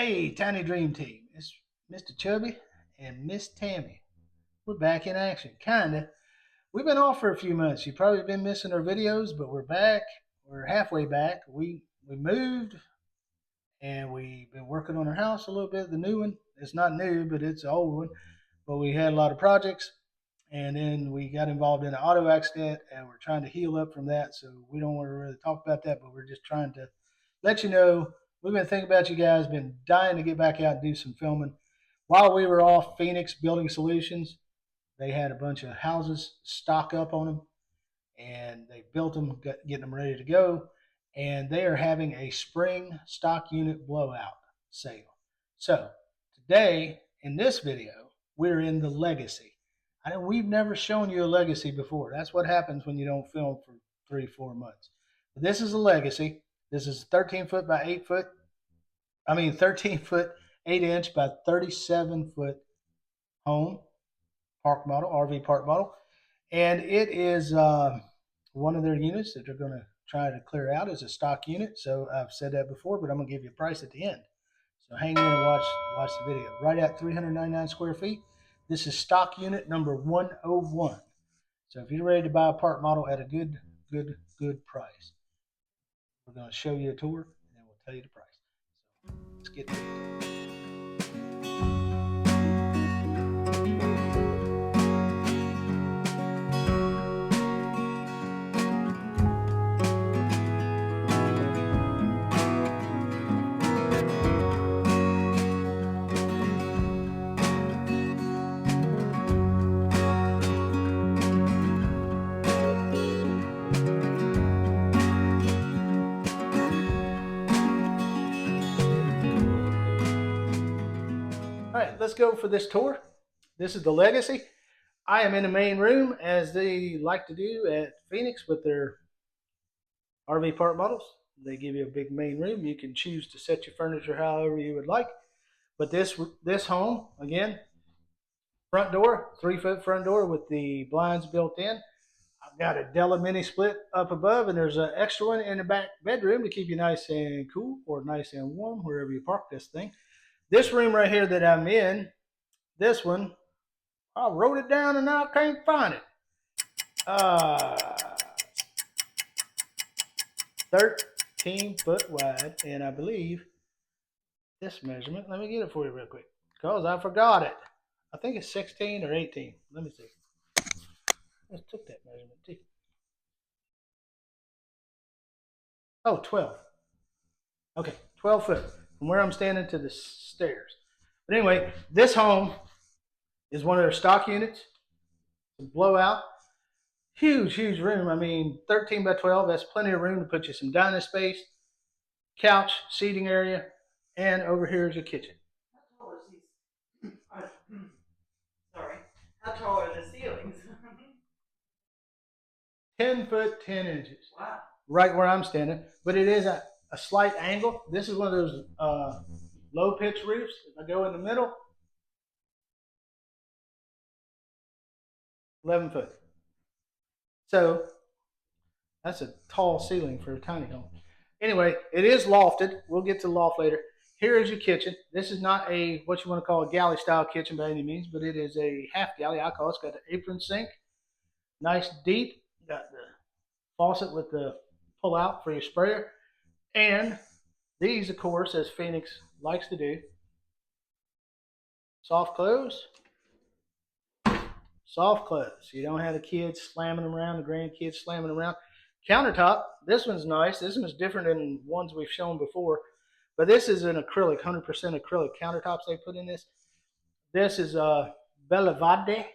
Hey, Tiny Dream Team. It's Mr. Chubby and Miss Tammy. We're back in action, kinda. We've been off for a few months. You've probably been missing our videos, but we're back. We're halfway back. We moved and we've been working on our house a little bit. The new one. It's not new, but it's an old one. But we had a lot of projects, and then we got involved in an auto accident, and we're trying to heal up from that. So we don't want to really talk about that, but we're just trying to let you know we've been thinking about you guys, been dying to get back out and do some filming. While we were off Phoenix Building Solutions, they had a bunch of houses stock up on them, and they built them, getting them ready to go. And they are having a spring stock unit blowout sale. So today in this video, we're in the Legacy. I know we've never shown you a Legacy before. That's what happens when you don't film for 3-4 months. But this is a Legacy. This is 13 foot by 8 foot. 13 foot 8 inch by 37 foot home park model, RV park model. And it is one of their units that they're going to try to clear out as a stock unit. So I've said that before, but I'm going to give you a price at the end. So hang in and watch the video. Right at 399 square feet. This is stock unit number 101. So if you're ready to buy a park model at a good price, we're going to show you a tour and then we'll tell you the price. So let's get to it. All right, let's go for this tour. This is the Legacy. I am in the main room, as they like to do at Phoenix with their RV park models. They give you a big main room. You can choose to set your furniture however you would like. But this home, again, front door, 3-foot front door with the blinds built in. I've got a Della mini split up above, and there's an extra one in the back bedroom to keep you nice and cool or nice and warm wherever you park this thing. This room right here that I'm in, this one, I wrote it down and now I can't find it. 13 foot wide, and I believe this measurement, let me get it for you real quick, because I forgot it. I think it's 16 or 18. Let me see. I just took that measurement too. Oh, 12. Okay, 12 foot from where I'm standing to the stairs. But anyway, this home is one of their stock units. It's a blowout. Huge room. 13 by 12. That's plenty of room to put you some dining space, couch, seating area, and over here is your kitchen. How tall are these? Sorry. How tall are the ceilings? 10 foot 10 inches. Wow. Right where I'm standing. But it is a slight angle. This is one of those low pitch roofs. If I go in the middle, 11 foot. So that's a tall ceiling for a tiny home. Anyway, it is lofted. We'll get to the loft later. Here is your kitchen. This is not a what you want to call a galley style kitchen by any means, but it is a half galley. I call it. It's got an apron sink, nice deep. Got the faucet with the pull out for your sprayer, and these, of course, as Phoenix likes to do, soft close. Soft close. You don't have the kids slamming them around, the grandkids slamming them around. Countertop, this one's nice. This one's different than ones we've shown before. But this is an acrylic, 100% acrylic countertops they put in this. This is Bellavade. I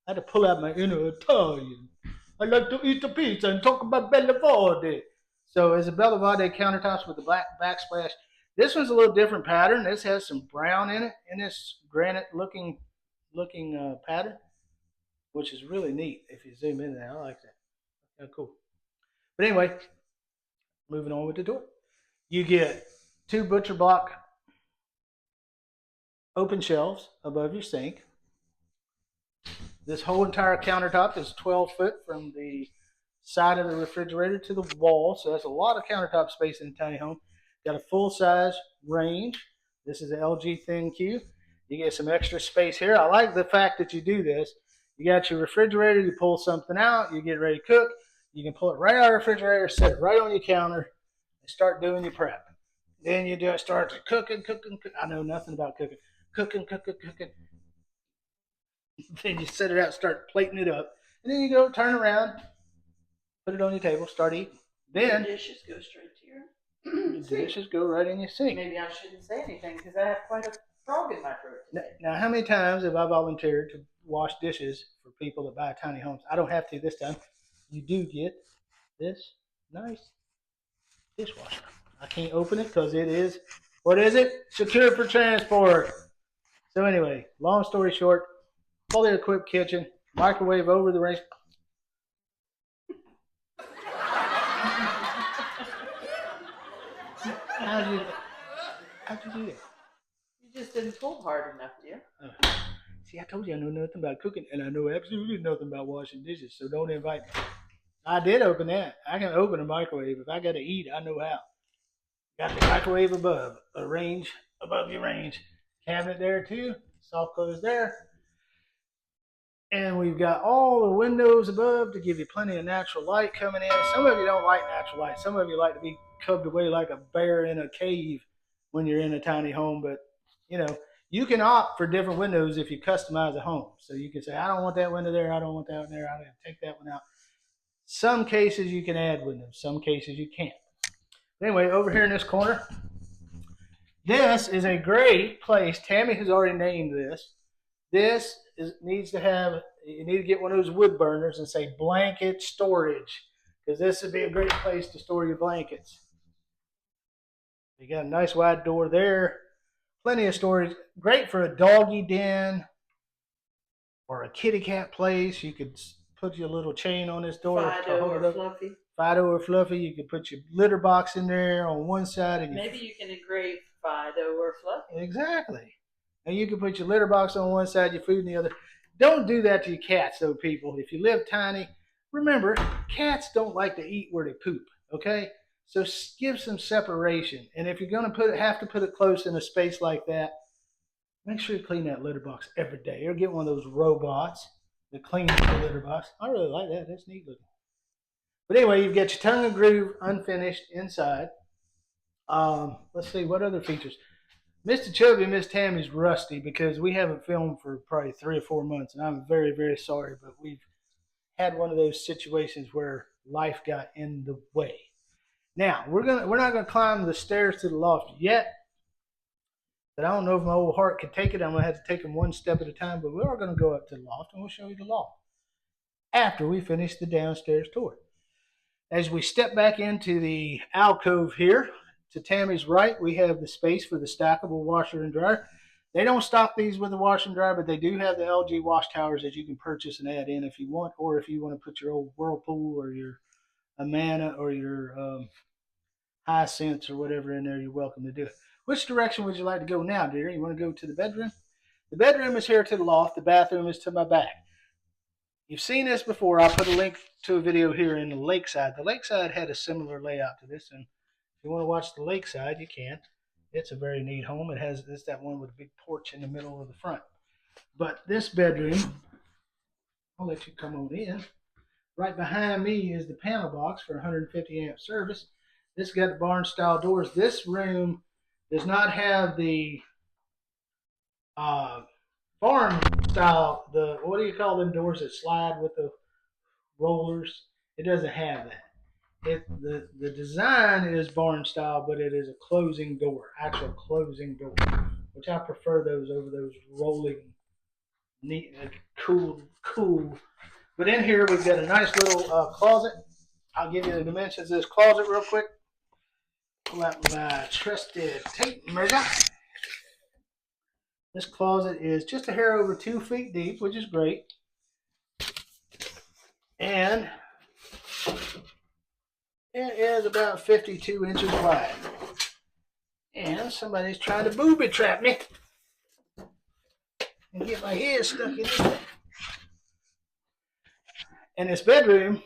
had to pull out my inner Italian. I like to eat the pizza and talk about Bellavade. So it's a Bellavade countertops with the black backsplash. This one's a little different pattern. This has some brown in it, in this granite looking pattern, which is really neat if you zoom in there. I like that. Kind of cool. But anyway, moving on with the door. You get 2 butcher block open shelves above your sink. This whole entire countertop is 12 foot from the side of the refrigerator to the wall. So that's a lot of countertop space in a tiny home. Got a full size range This is an LG thin Q. You get some extra space here. I like the fact that you do this. You got your refrigerator, you pull something out, you get ready to cook. You can pull it right out of the refrigerator, set it right on your counter, and start doing your prep. Then you just start cooking. I know nothing about cooking. Cooking. Then you set it out, start plating it up. And then you go turn around, put it on your table, start eating. Then the dishes go straight to your the dishes go right in your sink. Maybe I shouldn't say anything because I have quite a frog in my throat today. Now, how many times have I volunteered to wash dishes for people that buy tiny homes? I don't have to this time. You do get this nice dishwasher. I can't open it because it is, what is it? Secure for transport. So anyway, long story short, fully equipped kitchen, microwave over the range. How'd you do that? You just didn't pull hard enough, dear. See, I told you I know nothing about cooking, and I know absolutely nothing about washing dishes, so don't invite me. I did open that. I can open a microwave. If I got to eat, I know how. Got the microwave above, a range above your range. Cabinet there too, soft close there. And we've got all the windows above to give you plenty of natural light coming in. Some of you don't like natural light. Some of you like to be cubbed away like a bear in a cave when you're in a tiny home. But, you know, you can opt for different windows if you customize a home. So you can say, I don't want that window there. I don't want that one there. I'm going to take that one out. Some cases you can add windows. Some cases you can't. Anyway, over here in this corner, this is a great place. Tammy has already named this. This needs to have, you need to get one of those wood burners and say blanket storage, because this would be a great place to store your blankets. You got a nice wide door there, plenty of storage, great for a doggy den or a kitty cat place. You could put your little chain on this door. Fido or Fluffy. Fido or Fluffy. You could put your litter box in there on one side. And maybe you can engrave Fido or Fluffy. Exactly. And you can put your litter box on one side, your food on the other. Don't do that to your cats, though, people. If you live tiny, remember, cats don't like to eat where they poop, okay? So give some separation. And if you're going to have to put it close in a space like that, make sure you clean that litter box every day. Or get one of those robots that cleans the litter box. I really like that. That's neat looking. But anyway, you've got your tongue and groove unfinished inside. Let's see, what other features? Mr. Chubby and Miss Tammy's rusty because we haven't filmed for probably 3 or 4 months, and I'm very, very sorry, but we've had one of those situations where life got in the way. Now, we're not gonna climb the stairs to the loft yet, but I don't know if my old heart could take it. I'm gonna have to take them one step at a time, but we are gonna go up to the loft, and we'll show you the loft after we finish the downstairs tour. As we step back into the alcove here, to Tammy's right, we have the space for the stackable washer and dryer. They don't stock these with the washer and dryer, but they do have the LG wash towers that you can purchase and add in if you want, or if you want to put your old Whirlpool or your Amana or your Hisense or whatever in there, you're welcome to do it. Which direction would you like to go now, dear? You want to go to the bedroom? The bedroom is here to the loft. The bathroom is to my back. You've seen this before. I'll put a link to a video here in the lakeside. The lakeside had a similar layout to this, and if you want to watch the lakeside, you can. It's a very neat home. It's that one with a big porch in the middle of the front. But this bedroom, I'll let you come on in. Right behind me is the panel box for 150 amp service. This got the barn style doors. This room does not have the farm style, what do you call them doors that slide with the rollers? It doesn't have that. The design is barn style, but it is a closing door, actual closing door, which I prefer those over those rolling, neat, cool. But in here we've got a nice little closet. I'll give you the dimensions of this closet real quick. Pull out my trusted tape measure. This closet is just a hair over 2 feet deep, which is great. And it is about 52 inches wide. And somebody's trying to booby trap me and get my head stuck in it. And this bedroom,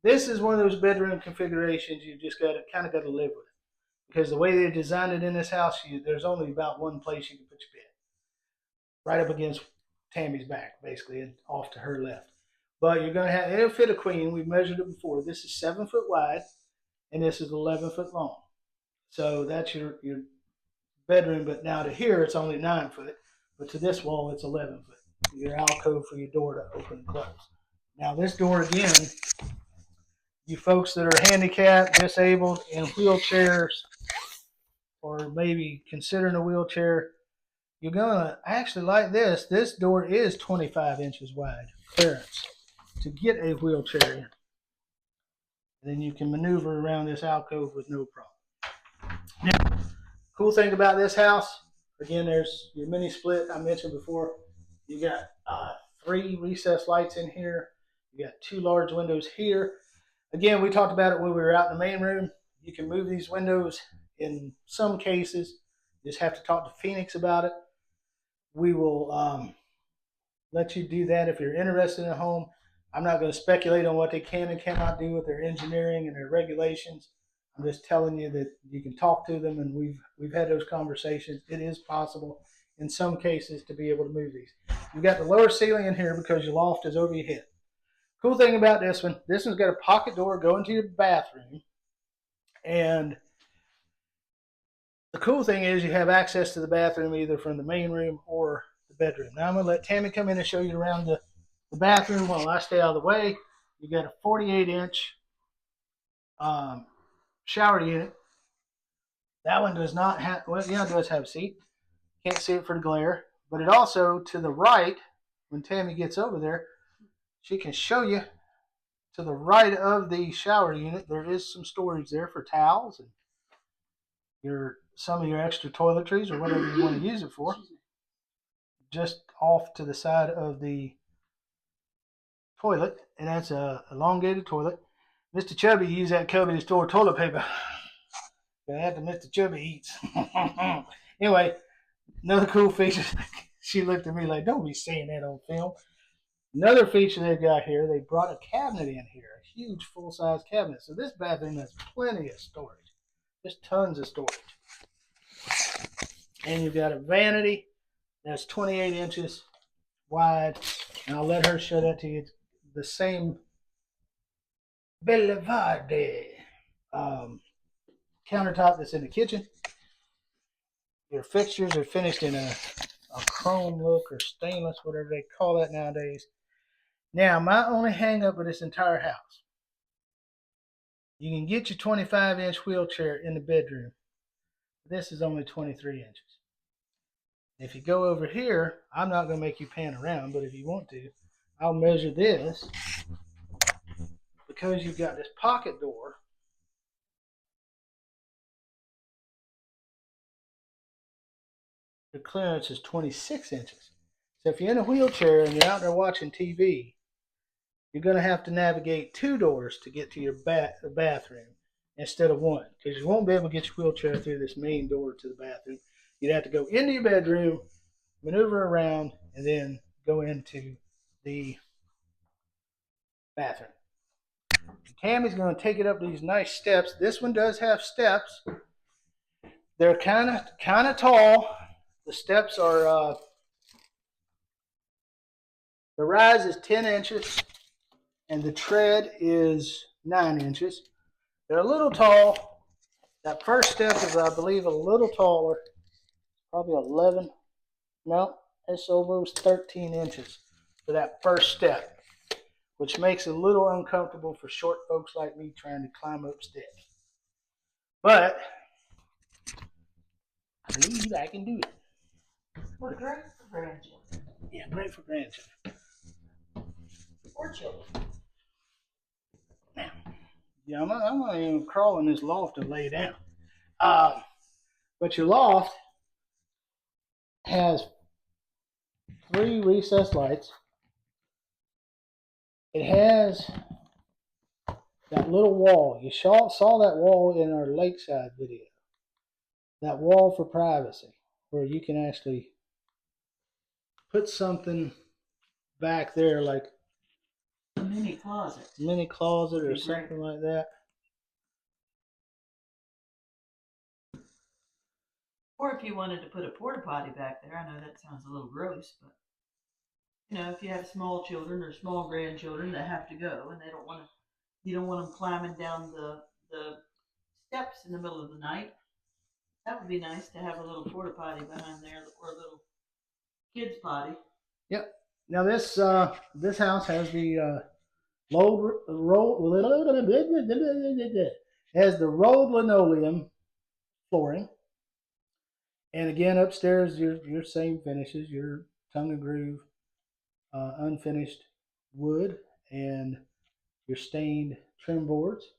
this is one of those bedroom configurations you just kind of got to live with. because the way they designed it in this house, there's only about one place you can put your bed, right up against Tammy's back, basically, and off to her left. But you're gonna have it'll fit a queen. We've measured it before. This is 7 foot wide, and this is 11 foot long. So that's your bedroom. But now to here, it's only 9 foot, but to this wall, it's 11 foot. Your alcove for your door to open and close. Now this door again, you folks that are handicapped, disabled, in wheelchairs, or maybe considering a wheelchair, you're gonna actually like this. This door is 25 inches wide clearance to get a wheelchair in. And then you can maneuver around this alcove with no problem. Now, cool thing about this house, again, there's your mini split I mentioned before. You got 3 recessed lights in here. You got 2 large windows here. Again, we talked about it when we were out in the main room. You can move these windows in some cases. You just have to talk to Phoenix about it. We will let you do that if you're interested in a home. I'm not going to speculate on what they can and cannot do with their engineering and their regulations. I'm just telling you that you can talk to them, and we've had those conversations. It is possible in some cases to be able to move these. You've got the lower ceiling in here because your loft is over your head. Cool thing about this one's got a pocket door going to your bathroom, and the cool thing is you have access to the bathroom either from the main room or the bedroom. Now I'm going to let Tammy come in and show you around the bathroom while I stay out of the way. You got a 48-inch shower unit. That one does not have, well, yeah, it does have a seat. Can't see it for the glare. But it also, to the right, when Tammy gets over there, she can show you to the right of the shower unit, there is some storage there for towels and some of your extra toiletries or whatever you want to use it for. Just off to the side of the toilet, and that's a elongated toilet. Mr. Chubby used that cubby to store toilet paper. After Mr. Chubby eats. Anyway, another cool feature. She looked at me like, don't be saying that on film. Another feature they've got here, they brought a cabinet in here, a huge full-size cabinet. So this bathroom has plenty of storage. Just tons of storage. And you've got a vanity that's 28 inches wide. And I'll let her show that to you. It's the same Bellevade countertop that's in the kitchen. Your fixtures are finished in a chrome look or stainless, whatever they call that nowadays. Now, my only hang up with this entire house, you can get your 25-inch wheelchair in the bedroom. This is only 23 inches. If you go over here, I'm not going to make you pan around, but if you want to, I'll measure this. Because you've got this pocket door, the clearance is 26 inches. So if you're in a wheelchair and you're out there watching TV, you're going to have to navigate 2 doors to get to your bathroom instead of 1, because you won't be able to get your wheelchair through this main door to the bathroom. You'd have to go into your bedroom, maneuver around, and then go into the bathroom. Tammy's going to take it up these nice steps. This one does have steps. They're kind of tall. The steps are the rise is 10 inches and the tread is 9 inches. They're a little tall. That first step is, I believe, a little taller. Probably 11. No, it's almost 13 inches for that first step, which makes it a little uncomfortable for short folks like me trying to climb up steps. But I believe I can do it. Well, great for grandchildren. Yeah, great for grandchildren. Or children. Now, yeah, I'm not even crawl in this loft and lay down. But your loft has 3 recessed lights. It has that little wall. You saw that wall in our lakeside video. That wall for privacy, where you can actually put something back there like a mini closet. Mini closet or something like that. Or if you wanted to put a porta potty back there, I know that sounds a little gross, but you know, if you have small children or small grandchildren that have to go and they don't want to, you don't want them climbing down the steps in the middle of the night. That would be nice to have a little porta potty behind there or a little kids potty. Yep. Now this house has the has the rolled linoleum flooring, and again upstairs your same finishes, your tongue and groove, unfinished wood, and your stained trim boards.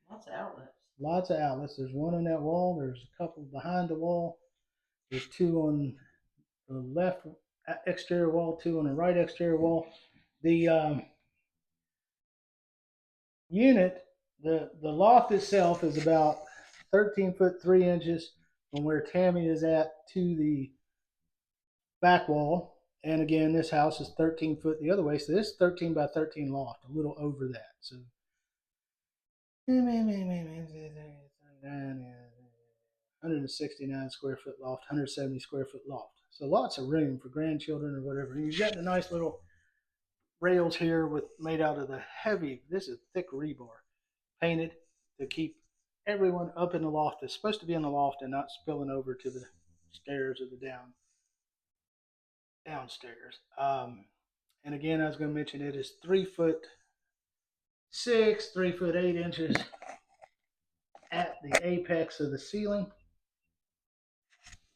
Lots of outlets. Lots of outlets. There's one on that wall. There's a couple behind the wall. There's two on the left exterior wall, two on the right exterior wall. The unit, the loft itself is about 13 foot 3 inches from where Tammy is at to the back wall. And again, this house is 13 foot the other way. So this is 13 by 13 loft, a little over that. So 169 square foot loft, 170 square foot loft. So lots of room for grandchildren or whatever. And you've got the nice little rails here with made out of the heavy, this is thick rebar, painted to keep everyone up in the loft. It's supposed to be in the loft and not spilling over to the stairs or the downstairs. And again, I was going to mention it is 3'6", 3'8" at the apex of the ceiling.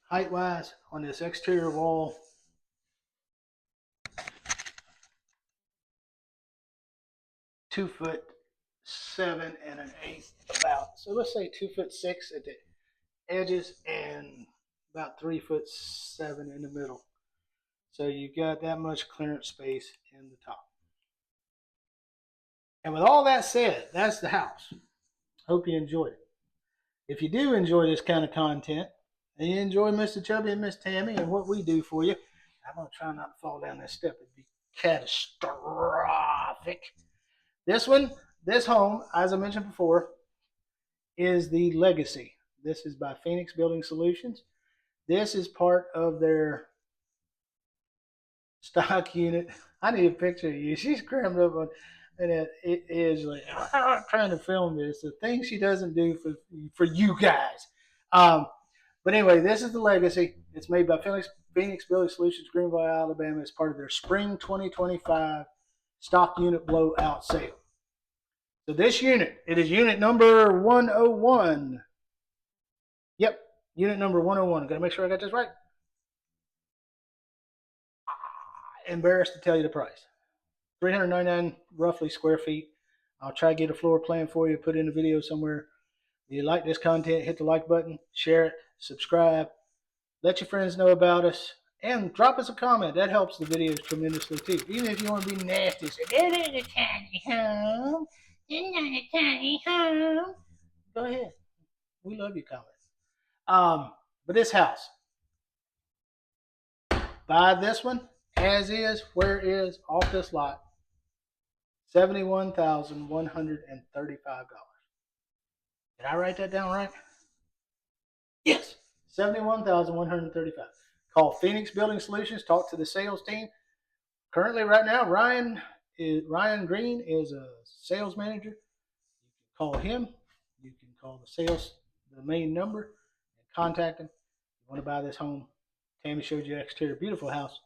Height wise on this exterior wall, (2'7" and an eighth about. So let's say 2'6" at the edges and about 3'7" in the middle. So you've got that much clearance space in the top. And with all that said, that's the house. Hope you enjoyed it. If you do enjoy this kind of content, and you enjoy Mr. Chubby and Miss Tammy and what we do for you, I'm going to try not to fall down this step. It'd be catastrophic. This home, as I mentioned before, is the Legacy. This is by Phoenix Building Solutions. This is part of their stock unit. I need a picture of you. She's crammed up on, and it is like, I'm trying to film this. The things she doesn't do for you guys. But anyway, this is the Legacy. It's made by Phoenix Building Solutions, Greenville, Alabama. It's part of their Spring 2025 Stock Unit Blowout Sale. So this unit, it is unit number 101. Yep, unit number 101. Got to make sure I got this right. Embarrassed to tell you the price. 399 roughly square feet. I'll try to get a floor plan for you, put in a video somewhere. If you like this content, hit the like button, share it, subscribe, let your friends know about us, and drop us a comment. That helps the videos tremendously too. Even if you want to be nasty, say, "That ain't a tiny home. That's not a tiny home." Go ahead. We love your comments. But this house, buy this one as is, where is, off this lot, $71,135. Did I write that down right? Yes, $71,135. Call Phoenix Building Solutions. Talk to the sales team. Currently, right now, Ryan Green is a sales manager. You can call him. You can call the main number, and contact him. If you want to buy this home, Tammy showed you the exterior, beautiful house.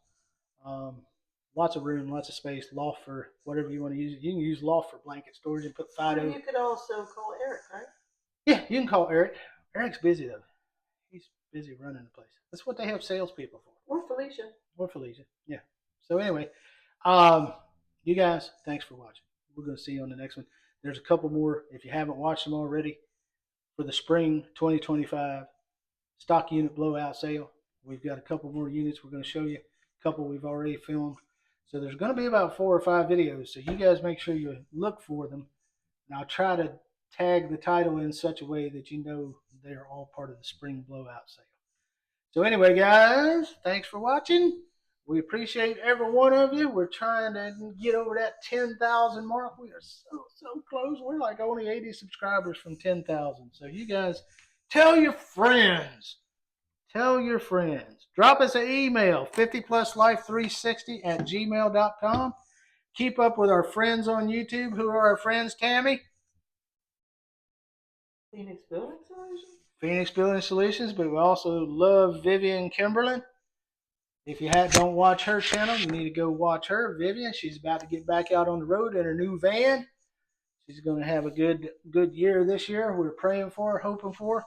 Lots of room, lots of space, loft for whatever you want to use. You can use loft for blanket storage and put Fido. You could also call Eric, right? Yeah, you can call Eric. Eric's busy though. He's busy running the place. That's what they have salespeople for. Or Felicia. Yeah. So anyway, you guys, thanks for watching. We're going to see you on the next one. There's a couple more, if you haven't watched them already, for the Spring 2025 Stock Unit Blowout Sale. We've got a couple more units we're going to show you. A couple we've already filmed. So there's going to be about 4 or 5 videos. So you guys make sure you look for them. And I'll try to tag the title in such a way that you know they're all part of the Spring Blowout Sale. So anyway, guys, thanks for watching. We appreciate every one of you. We're trying to get over that 10,000 mark. We are so close. We're like only 80 subscribers from 10,000. So you guys, tell your friends. Tell your friends. Drop us an email, 50pluslife360@gmail.com. Keep up with our friends on YouTube. Who are our friends, Tammy? Phoenix Building Solutions? Phoenix Building Solutions, but we also love Vivian Kimberlin. If you don't watch her channel, you need to go watch her. Vivian, she's about to get back out on the road in her new van. She's going to have a good year this year. We're praying for her, hoping for her.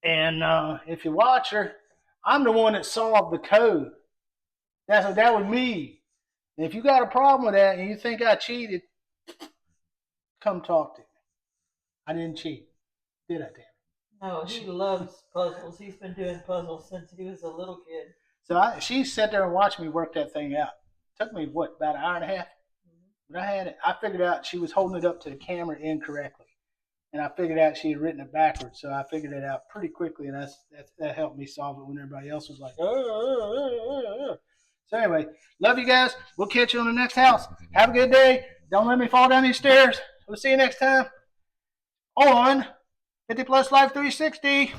And if you watch her, I'm the one that solved the code. That was me. And if you got a problem with that and you think I cheated, come talk to me. I didn't cheat, did I, Tammy? No, he loves puzzles. He's been doing puzzles since he was a little kid. So she sat there and watched me work that thing out. It took me, about an hour and a half? But I figured out she was holding it up to the camera incorrectly. And I figured out she had written it backwards. So I figured it out pretty quickly, and that helped me solve it when everybody else was like, oh. So anyway, love you guys. We'll catch you on the next house. Have a good day. Don't let me fall down these stairs. We'll see you next time on 50 Plus Life 360.